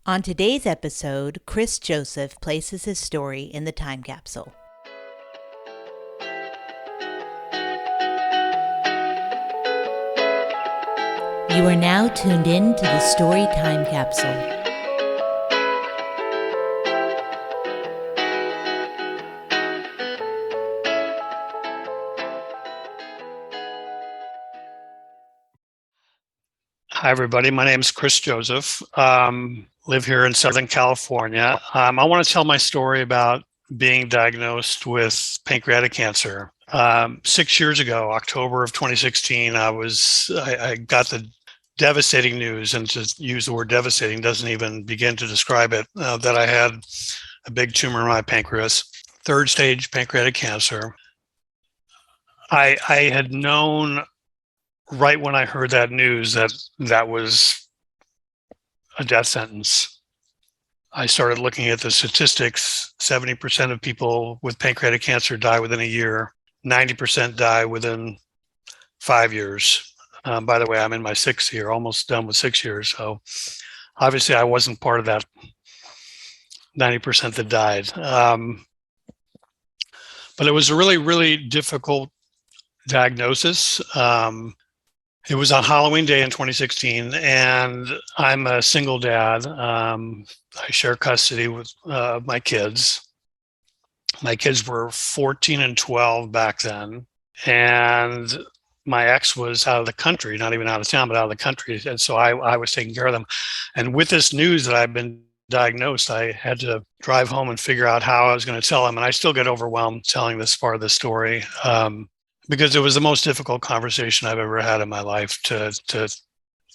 On today's episode, Chris Joseph places his story in the time capsule. You are now tuned in to the Story Time Capsule. Hi, everybody. My name is Chris Joseph. Live here in Southern California. I want to tell my story about being diagnosed with pancreatic cancer. 6 years ago, October of 2016, I got the devastating news, and to use the word devastating doesn't even begin to describe it, that I had a big tumor in my pancreas, third stage pancreatic cancer. I had known right when I heard that news that was a death sentence. I started looking at the statistics. 70% of people with pancreatic cancer die within a year. 90% die within 5 years. By the way, I'm in my sixth year, almost done with 6 years. So obviously I wasn't part of that 90% that died. But it was a really, really difficult diagnosis. It was on Halloween Day in 2016, and I'm a single dad. I share custody with my kids. My kids were 14 and 12 back then, and my ex was out of the country, not even out of town, but out of the country, and so I was taking care of them. And with this news that I've been diagnosed, I had to drive home and figure out how I was going to tell them, and I still get overwhelmed telling this part of the story. Because it was the most difficult conversation I've ever had in my life to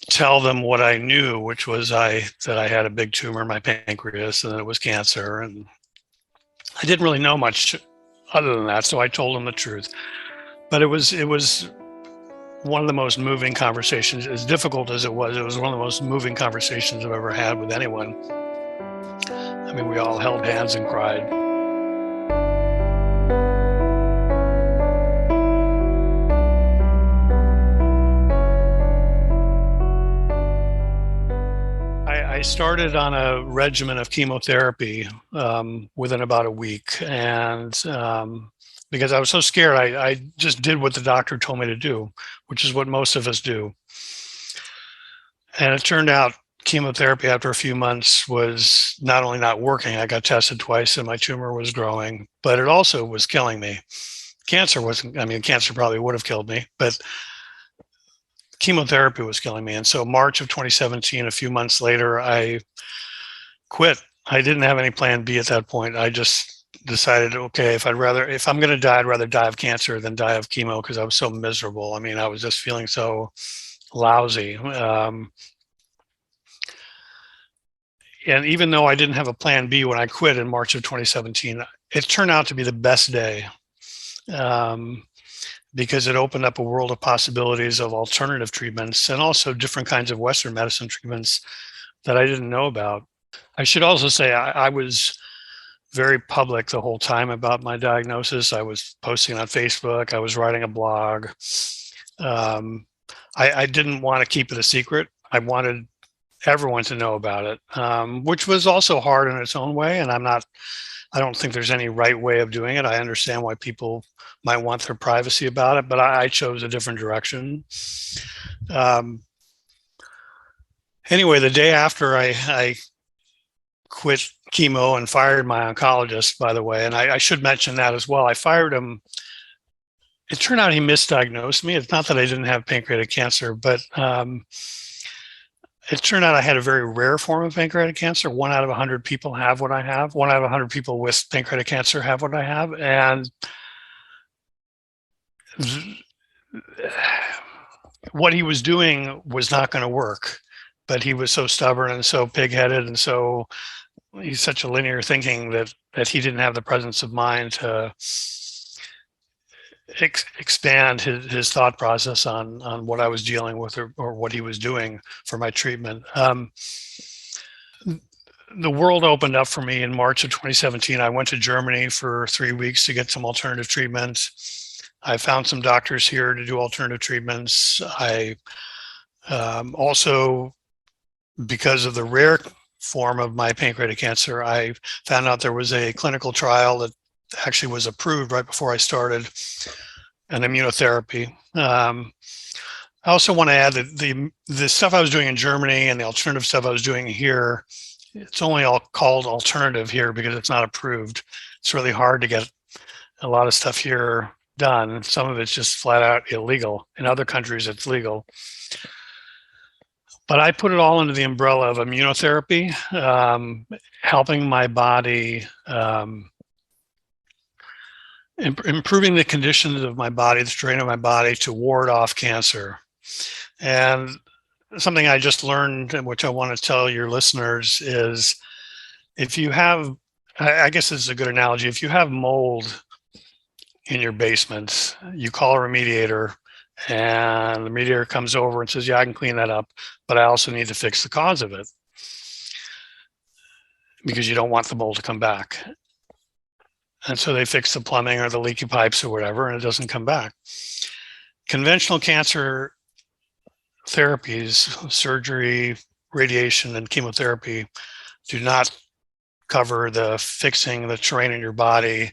tell them what I knew, which was that I had a big tumor in my pancreas and that it was cancer. And I didn't really know much other than that, so I told them the truth. But it was one of the most moving conversations. As difficult as it was one of the most moving conversations I've ever had with anyone. I mean, we all held hands and cried. I started on a regimen of chemotherapy within about a week, and because I was so scared, I just did what the doctor told me to do, which is what most of us do. And it turned out chemotherapy after a few months was not only not working, I got tested twice and my tumor was growing, but it also was killing me. Cancer probably would have killed me, but chemotherapy was killing me. And so March of 2017, a few months later, I quit. I didn't have any plan B at that point. I just decided, okay, if I'm going to die, I'd rather die of cancer than die of chemo, because I was so miserable. I mean, I was just feeling so lousy. And even though I didn't have a plan B when I quit in March of 2017, it turned out to be the best day. Because it opened up a world of possibilities of alternative treatments and also different kinds of Western medicine treatments that I didn't know about. I should also say I was very public the whole time about my diagnosis. I was posting on Facebook. I was writing a blog. I didn't want to keep it a secret. I wanted everyone to know about it, which was also hard in its own way. And I don't think there's any right way of doing it. I understand why people might want their privacy about it, but I chose a different direction. Anyway, the day after I quit chemo and fired my oncologist, by the way, and I should mention that as well. I fired him. It turned out he misdiagnosed me. It's not that I didn't have pancreatic cancer, but it turned out I had a very rare form of pancreatic cancer. 1 out of 100 people have what I have. 1 out of 100 people with pancreatic cancer have what I have. And what he was doing was not going to work, but he was so stubborn and so pig-headed, and so he's such a linear thinking that he didn't have the presence of mind to expand his thought process on what I was dealing with or what he was doing for my treatment. The world opened up for me in March of 2017. I went to Germany for 3 weeks to get some alternative treatments. I found some doctors here to do alternative treatments. I also, because of the rare form of my pancreatic cancer, I found out there was a clinical trial that actually was approved right before I started an immunotherapy. I also want to add that the stuff I was doing in Germany and the alternative stuff I was doing here, it's only all called alternative here because it's not approved. It's really hard to get a lot of stuff here done. Some of it's just flat out illegal. In other countries, it's legal. But I put it all under the umbrella of immunotherapy, helping my body, improving the conditions of my body, the strain of my body to ward off cancer. And something I just learned, which I want to tell your listeners, is if you have, I guess this is a good analogy, if you have mold in your basement, you call a remediator, and the remediator comes over and says, yeah, I can clean that up, but I also need to fix the cause of it because you don't want the mold to come back. And so they fix the plumbing or the leaky pipes or whatever, and it doesn't come back. Conventional cancer therapies, surgery, radiation, and chemotherapy do not cover the fixing the terrain in your body.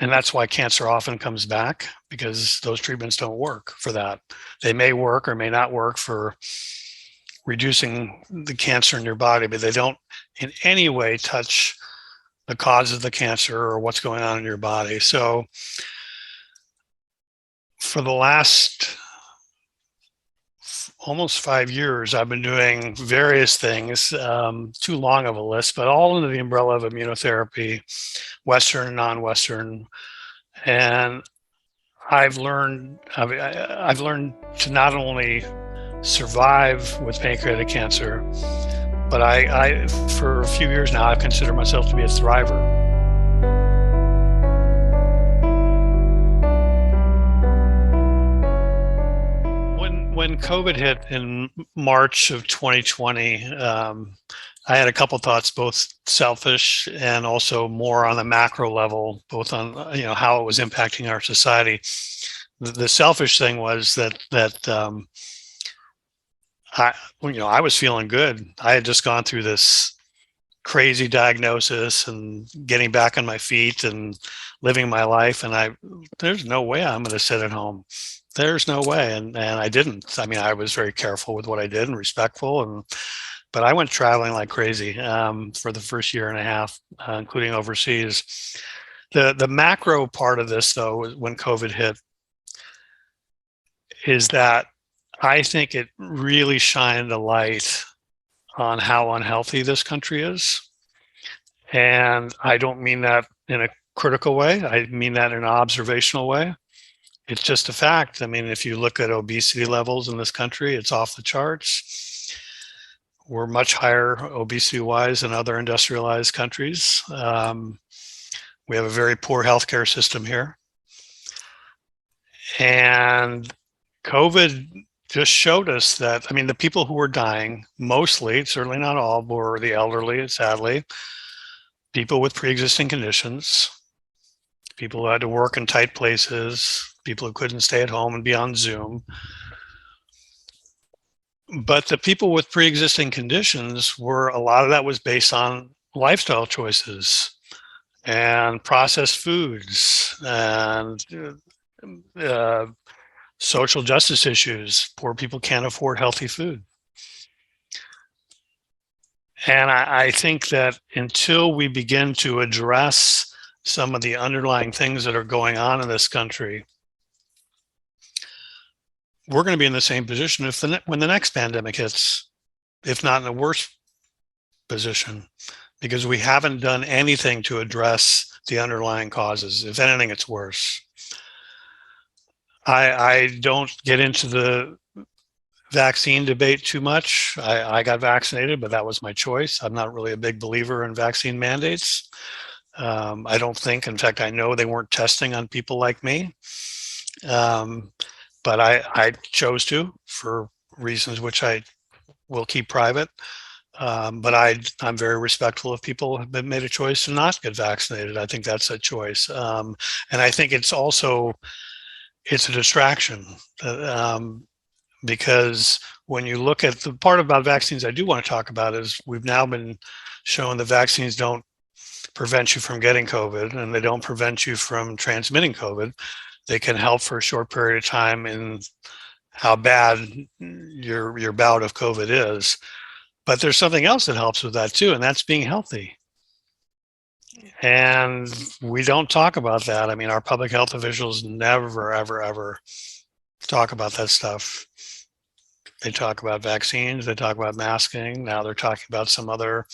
And that's why cancer often comes back, because those treatments don't work for that. They may work or may not work for reducing the cancer in your body, but they don't in any way touch the cause of the cancer or what's going on in your body. So for the last almost 5 years, I've been doing various things, too long of a list, but all under the umbrella of immunotherapy, Western and non-Western. And I've learned to not only survive with pancreatic cancer, but I for a few years now, I've considered myself to be a thriver. When COVID hit in March of 2020, I had a couple thoughts, both selfish and also more on the macro level, both on how it was impacting our society. The selfish thing was that I was feeling good. I had just gone through this crazy diagnosis and getting back on my feet and living my life, and there's no way I'm going to sit at home. There's no way. And I didn't. I mean, I was very careful with what I did and respectful. But I went traveling like crazy for the first year and a half, including overseas. The macro part of this, though, when COVID hit, is that I think it really shined a light on how unhealthy this country is. And I don't mean that in a critical way. I mean that in an observational way. It's just a fact. I mean, if you look at obesity levels in this country, it's off the charts. We're much higher obesity-wise than other industrialized countries. We have a very poor healthcare system here. And COVID just showed us that, I mean, the people who were dying, mostly, certainly not all, were the elderly, sadly, people with pre-existing conditions, people who had to work in tight places, people who couldn't stay at home and be on Zoom. But the people with pre-existing conditions a lot of that was based on lifestyle choices and processed foods and social justice issues. Poor people can't afford healthy food. And I think that until we begin to address some of the underlying things that are going on in this country, we're going to be in the same position when the next pandemic hits, if not in a worse position, because we haven't done anything to address the underlying causes. If anything, it's worse. I don't get into the vaccine debate too much. I got vaccinated, but that was my choice. I'm not really a big believer in vaccine mandates. I don't think, in fact, I know they weren't testing on people like me. But I chose to, for reasons which I will keep private. But I'm very respectful of people who have made a choice to not get vaccinated. I think that's a choice. And I think it's a distraction. because when you look at the part about vaccines I do want to talk about is we've now been shown that vaccines don't prevent you from getting COVID, and they don't prevent you from transmitting COVID. They can help for a short period of time in how bad your bout of COVID is. But there's something else that helps with that too, and that's being healthy. And we don't talk about that. I mean, our public health officials never, ever, ever talk about that stuff. They talk about vaccines, they talk about masking. Now they're talking about some other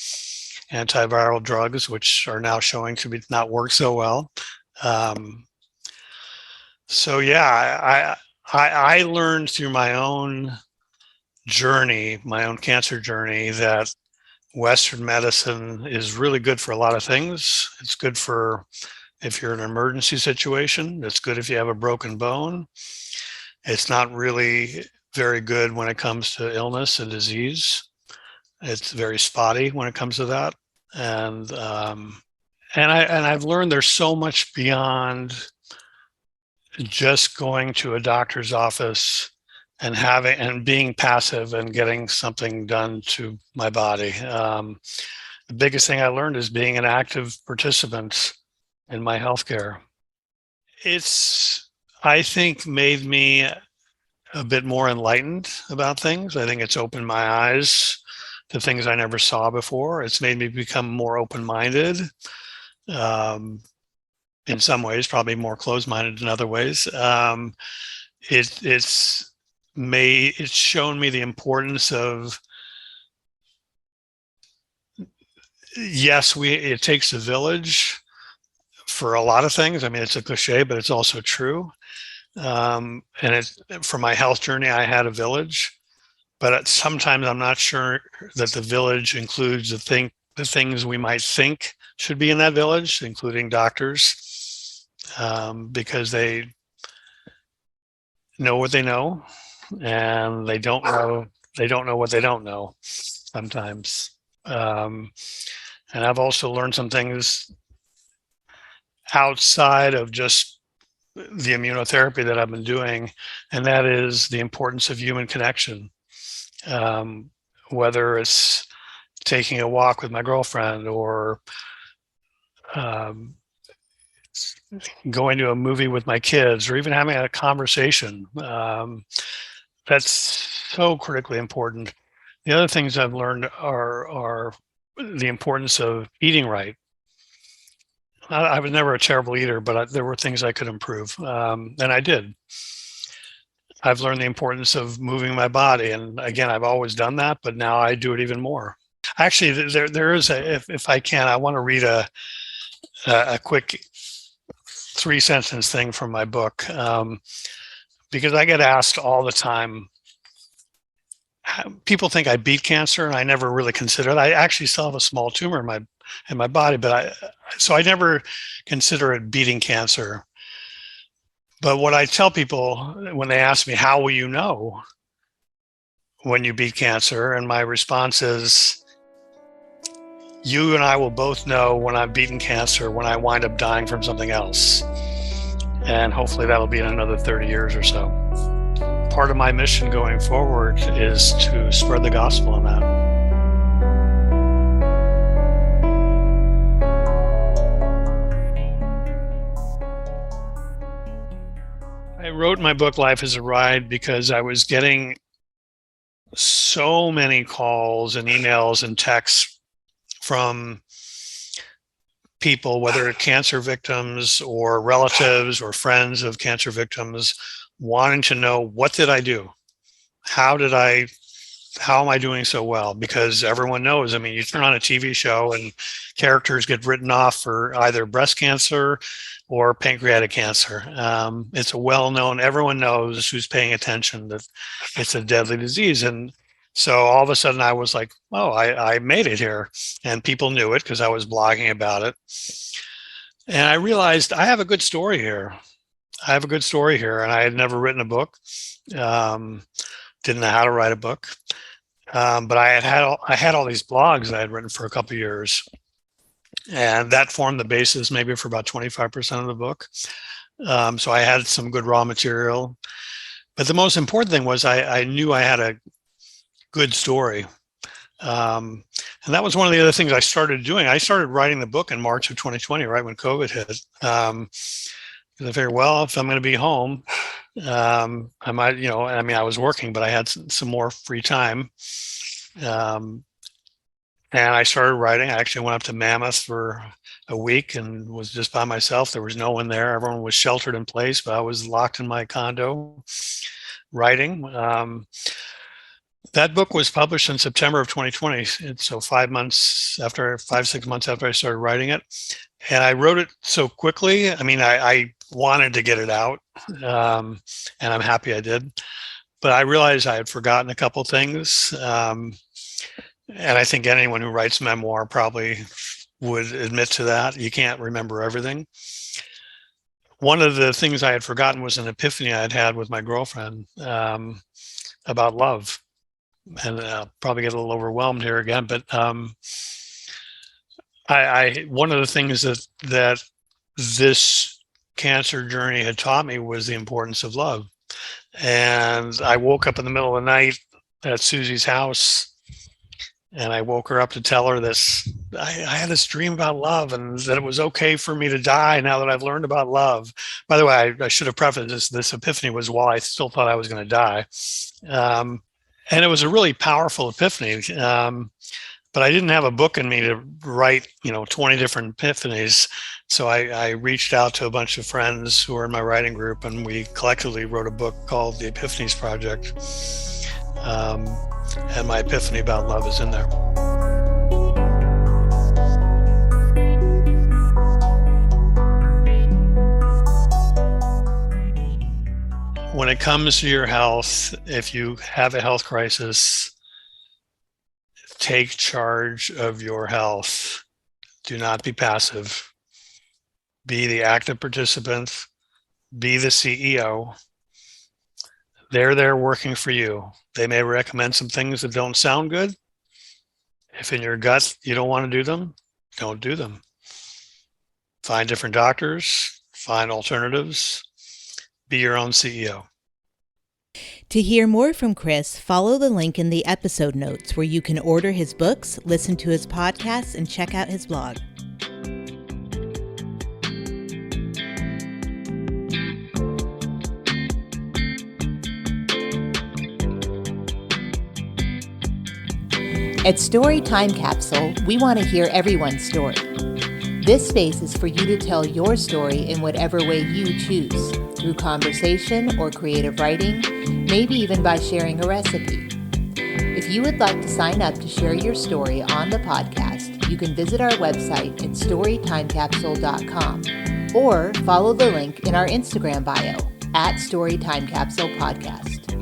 antiviral drugs, which are now showing to be not work so well. So yeah, I learned through my own journey, my own cancer journey, that Western medicine is really good for a lot of things. It's good for if you're in an emergency situation. It's good if you have a broken bone. It's not really very good when it comes to illness and disease. It's very spotty when it comes to that. And I've learned there's so much beyond just going to a doctor's office and being passive and getting something done to my body. The biggest thing I learned is being an active participant in my healthcare. It's, I think, made me a bit more enlightened about things. I think it's opened my eyes to things I never saw before. It's made me become more open-minded. In some ways, probably more closed-minded in other ways. It's shown me the importance of, yes, it takes a village for a lot of things. I mean, it's a cliche, but it's also true. And for my health journey, I had a village, but sometimes I'm not sure that the village includes the things we might think should be in that village, including doctors, because they know what they know, and they don't know what they don't know sometimes. And I've also learned some things outside of just the immunotherapy that I've been doing, and that is the importance of human connection. Whether it's taking a walk with my girlfriend or going to a movie with my kids, or even having a conversation. That's so critically important. The other things I've learned are the importance of eating right. I was never a terrible eater, but there were things I could improve, and I did. I've learned the importance of moving my body, and again, I've always done that, but now I do it even more. Actually, there is if I can, I want to read a quick 3-sentence thing from my book, because I get asked all the time. People think I beat cancer, and I never really consider it. I actually still have a small tumor in my body, but I never consider it beating cancer. But what I tell people when they ask me, how will you know when you beat cancer? And my response is, you and I will both know when I've beaten cancer, when I wind up dying from something else. And hopefully that'll be in another 30 years or so. Part of my mission going forward is to spread the gospel on that. I wrote my book, Life is a Ride, because I was getting so many calls and emails and texts from people, whether cancer victims or relatives or friends of cancer victims, wanting to know, what did I do? How am I doing so well? Because everyone knows, I mean, you turn on a TV show and characters get written off for either breast cancer or pancreatic cancer. It's a well-known, everyone knows who's paying attention that it's a deadly disease. And so all of a sudden I was like, oh, I made it here. And people knew it because I was blogging about it. And I realized I have a good story here. And I had never written a book. Didn't know how to write a book. But I had all these blogs I had written for a couple of years. And that formed the basis maybe for about 25% of the book. So I had some good raw material. But the most important thing was I knew I had a good story. And that was one of the other things I started doing. I started writing the book in March of 2020, right when COVID hit. I figured, well, if I'm going to be home, I might, I was working, but I had some more free time. And I started writing. I actually went up to Mammoth for a week and was just by myself. There was no one there. Everyone was sheltered in place, but I was locked in my condo writing. That book was published in September of 2020. So 5 months after, 6 months after I started writing it. And I wrote it so quickly. I mean, I wanted to get it out, and I'm happy I did. But I realized I had forgotten a couple things. And I think anyone who writes memoir probably would admit to that. You can't remember everything. One of the things I had forgotten was an epiphany I had had with my girlfriend about love. And I'll probably get a little overwhelmed here again, but one of the things that this cancer journey had taught me was the importance of love. And I woke up in the middle of the night at Susie's house, and I woke her up to tell her this. I had this dream about love, and that it was okay for me to die now that I've learned about love. By the way, I should have prefaced this epiphany was while I still thought I was going to die. And it was a really powerful epiphany. But I didn't have a book in me to write, 20 different epiphanies. So I reached out to a bunch of friends who were in my writing group, and we collectively wrote a book called The Epiphanies Project. And my epiphany about love is in there. When it comes to your health, if you have a health crisis, take charge of your health. Do not be passive. Be the active participant. Be the CEO. They're there working for you. They may recommend some things that don't sound good. If in your gut you don't want to do them, don't do them. Find different doctors. Find alternatives. Be your own CEO. To hear more from Chris, follow the link in the episode notes where you can order his books, listen to his podcasts, and check out his blog. At Story Time Capsule, we want to hear everyone's story. This space is for you to tell your story in whatever way you choose, through conversation or creative writing, maybe even by sharing a recipe. If you would like to sign up to share your story on the podcast, you can visit our website at storytimecapsule.com or follow the link in our Instagram bio @StorytimeCapsulePodcast.